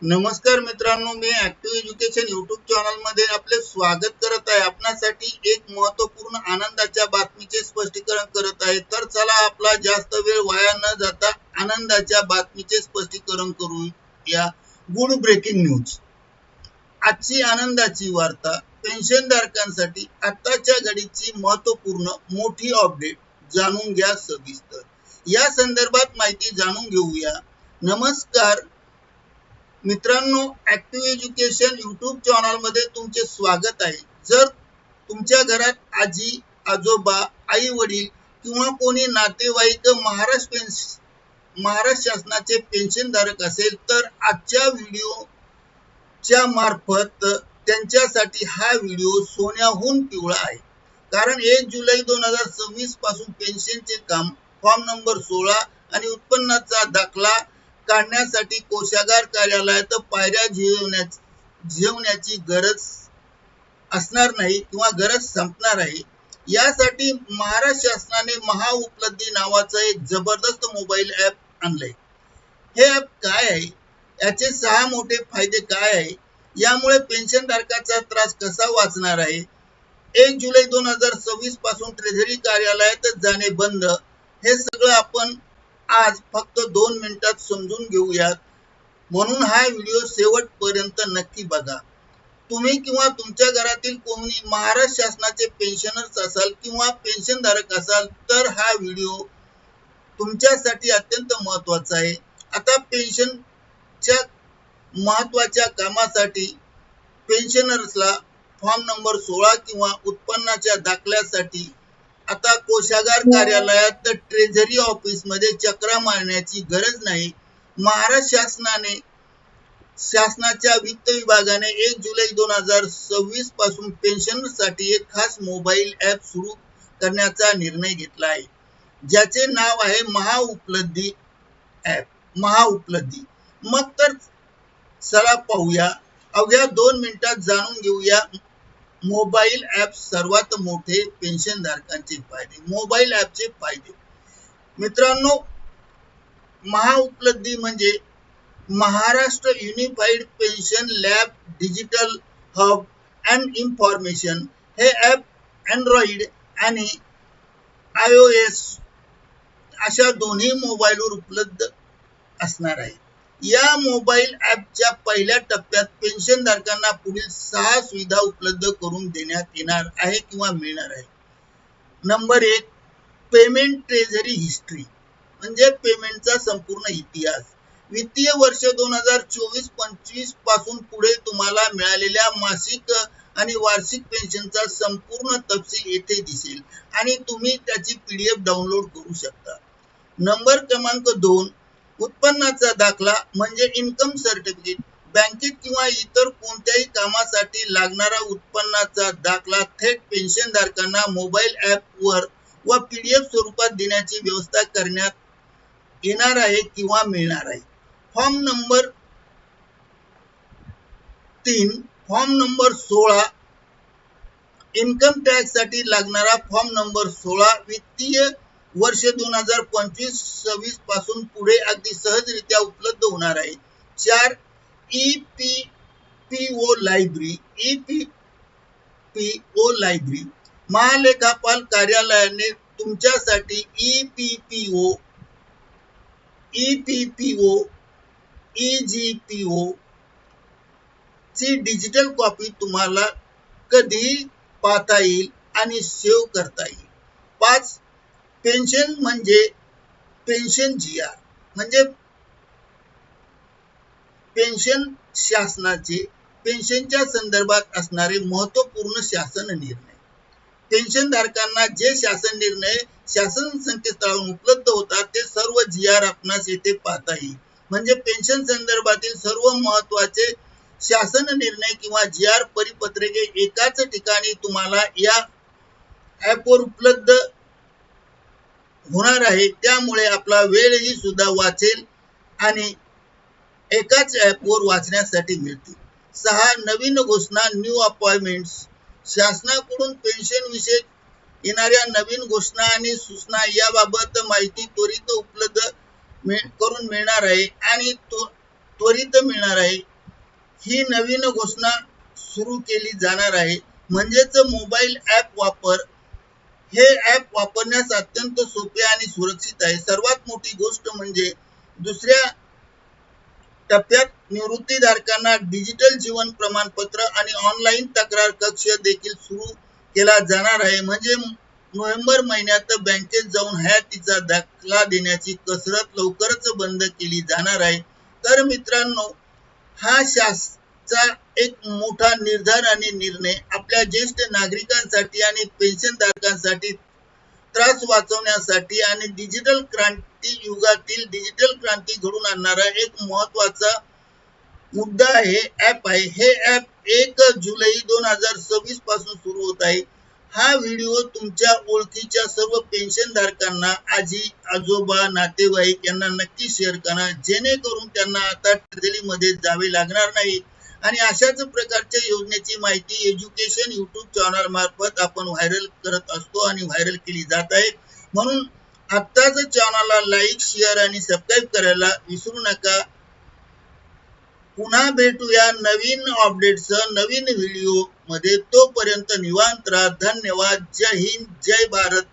नमस्कार मित्रांनो, मी active education YouTube channel मध्ये आपले स्वागत करत आहे। आपणासाठी एक महत्त्वपूर्ण आनंदाच्या बातमीचे स्पष्टीकरण करत आहे। तर चला आपला जास्त वेळ वाया न जाता आनंदाच्या बातमीचे स्पष्टीकरण करूया। Good breaking news. आजची आनंदाची वार्ता पेन्शनधारकांसाठी आताच्या घडीची महत्त्वपूर्ण मोठी अपडेट जाणून घ्या सविस्तर। या संदर्भात माहिती जाणून घेऊया। नमस्कार मित्रांनो, ऍक्टिव्ह एज्युकेशन युट्यूब चॅनल मध्ये तुमचे स्वागत आहे। जर तुमच्या घरात आजी आजोबा आई वडील किंवा कोणी नातेवाईक महाराष्ट्र शासनाचे पेन्शनधारक असेल तर आजच्या व्हिडिओच्या मार्फत त्यांच्यासाठी हा व्हिडिओ सोन्याहून पिवळा आहे। कारण 1 जुलै 2026 पासून पेन्शनचे काम फॉर्म नंबर 16 आणि उत्पन्नाचा दाखला काढण्यासाठी कोषागार कार्यालयात पायऱ्या झिजवण्याची गरज असणार नाही किंवा गरज संपणार आहे। यासाठी महाराष्ट्र शासनाने महाउपलब्धी नावाचं एक जबरदस्त मोबाईल ॲप आणलंय। हे ॲप काय आहे, याचे 6 मोठे फायदे काय आहे, यामुळे पेन्शनधारकाचा त्रास कसा वाचणार आहे, 1 जुलै 2026 पासून ट्रेझरी कार्यालयात जाणे बंद, हे सगळं आपण आज फक्त 2 मिनिटात समजून घेऊयात। म्हणून हा व्हिडिओ शेवटपर्यंत नक्की बघा। तुम्ही किंवा तुमच्या घरातील कोणी महाराष्ट्र शासनाचे पेन्शनर्स असाल किंवा पेन्शनधारक असाल तर हा व्हिडिओ तुमच्यासाठी अत्यंत महत्त्वाचा आहे। आता पेन्शनच्या महत्त्वाच्या कामासाठी पेन्शनर्सला फॉर्म नंबर 16 किंवा उत्पन्नाच्या दाखल्यासाठी आता कोषागार कार्यालयात ट्रेझरी ऑफिसमध्ये चक्रा मारण्याची गरज नाही। महाराष्ट्र शासनाच्या वित्त विभागाने 1 जुलै 2026 पासून पेन्शनसाठी एक खास मोबाईल ॲप सुरू करण्याचा निर्णय घेतला आहे, ज्याचे नाव आहे महाउपलब्धी ॲप। महाउपलब्धी। मग तर चला पाहूया, अवघ्या 2 मिनिटात जाणून घेऊया मोबाईल ॲप सर्वात मोठे पेन्शनधारकांचे फायदे। मोबाईल ॲपचे फायदे मित्रांनो, महाउपलब्धी म्हणजे Maharashtra unified pension lab digital hub and information. हे ॲप अँड्रॉइड आणि iOS अशा दोन्ही मोबाईलवर उपलब्ध असणार आहे। या मोबाईल ॲपच्या पहिल्या टप्प्यात पेन्शनधारकांना पुढील 6 सुविधा उपलब्ध करून देण्यात येणार आहे किंवा मिळणार आहे। नंबर 1, पेमेंट ट्रेझरी हिस्ट्री म्हणजे पेमेंटचा संपूर्ण इतिहास। वित्तीय वर्ष 2024-25 पासून पुढे तुम्हाला मिळालेल्या मासिक आणि वार्षिक पेन्शनचा संपूर्ण तपशील येथे दिसेल आणि तुम्ही त्याची PDF डाउनलोड करू शकता। नंबर क्रमांक 2, उत्पन्नाचा दाखला म्हणजे इन्कम सर्टिफिकेट। बँकेत किंवा इतर कोणत्याही कामासाठी लागणारा उत्पन्नाचा दाखला थेट पेन्शनधारकांना मोबाईल ॲपवर व PDF स्वरूपात देण्याची व्यवस्था करण्यात येणार आहे किंवा मिळणार आहे। Form number 3, form number 16 income tax साठी लागणारा फॉर्म नंबर 16 वित्तीय वर्ष 2025-26 पासून पुढे अगदी सहजरित्या उपलब्ध होणार आहे। 4, EPPO लायब्ररी। EPPO लायब्ररी महालेखापाल कार्यालयाने तुमच्यासाठी EPPO, EGPO ची डिजिटल कॉपी तुम्हाला कधीही पाहता येईल आणि सेव्ह करता येईल। 5, पेन्शन म्हणजे पेन्शन GR म्हणजे पेन्शन शासनाचे पेन्शनच्या संदर्भात असणारे महत्त्वपूर्ण शासन निर्णय। पेन्शनधारकांना जे शासन निर्णय शासन संकेतस्थळावर उपलब्ध होतात ते सर्व GR आपणास येथे पाहता येईल। म्हणजे पेन्शन संदर्भातील सर्व महत्त्वाचे शासन निर्णय किंवा GR परिपत्रके एकाच ठिकाणी तुम्हाला या ॲपवर उपलब्ध होणार आहे। त्यामुळे आपला वेळही सुद्धा वाचेल आणि एकाच ॲपवर वाचण्यासाठी मिळतील। 6, नवीन घोषणा न्यू अपॉइंटमेंट्स शासनाकडून पेन्शन विषयक येणाऱ्या नवीन घोषणा आणि सूचना याबाबत माहिती त्वरित उपलब्ध करून मिळणार आहे आणि त्वरित मिळणार आहे. ही नवीन घोषणा सुरू केली जाणार आहे. म्हणजेच मोबाईल ॲप वापर हे ॲप वापरण्यास अत्यंत सोपे आणि सुरक्षित आहे. सर्वात मोठी गोष्ट म्हणजे दुसऱ्या टप्प्यात निवृत्तीधारकांना डिजिटल जीवन प्रमाणपत्र आणि ऑनलाईन तक्रार कक्ष देखील सुरू केला जाणार आहे. म्हणजे नोव्हेंबर महिन्यात बँकेत जाऊन हयातीचा दाखला देण्याची कसरत लवकरच बंद केली जाणार आहे. तर मित्रांनो, हा शासनाचा एक मोठा निर्धार आणि निर्णय आपल्या ज्येष्ठ नागरिकांसाठी आणि पेन्शनधारकांसाठी त्रास वाचवण्यासाठी आणि डिजिटल क्रांती युगातील डिजिटल क्रांती घडून आणणारा एक महत्वाचा मुद्दा आहे, ॲप आहे. हे ॲप 1 जुलै 2026 पासून सुरू होत आहे. हा व्हिडिओ तुमच्या ओळखीच्या सर्व पेन्शनधारकांना, आजी आजोबा नातेवाईक यांना नक्की शेअर करा, जेणेकरून त्यांना आता मध्ये जावे लागणार नाही. आणि अशाच प्रकारच्या योजनेची माहिती एज्युकेशन यूट्यूब चॅनल मार्फत आपण व्हायरल करत असतो आणि व्हायरल केली जात आहे. म्हणून आत्ताच चॅनलला लाईक, शेअर आणि सबस्क्राईब करायला विसरू नका. पुन्हा भेटूया नवीन अपडेट्ससह नवीन व्हिडिओ मध्ये. तोपर्यंत निवांत राहा. धन्यवाद. जय हिंद, जय भारत.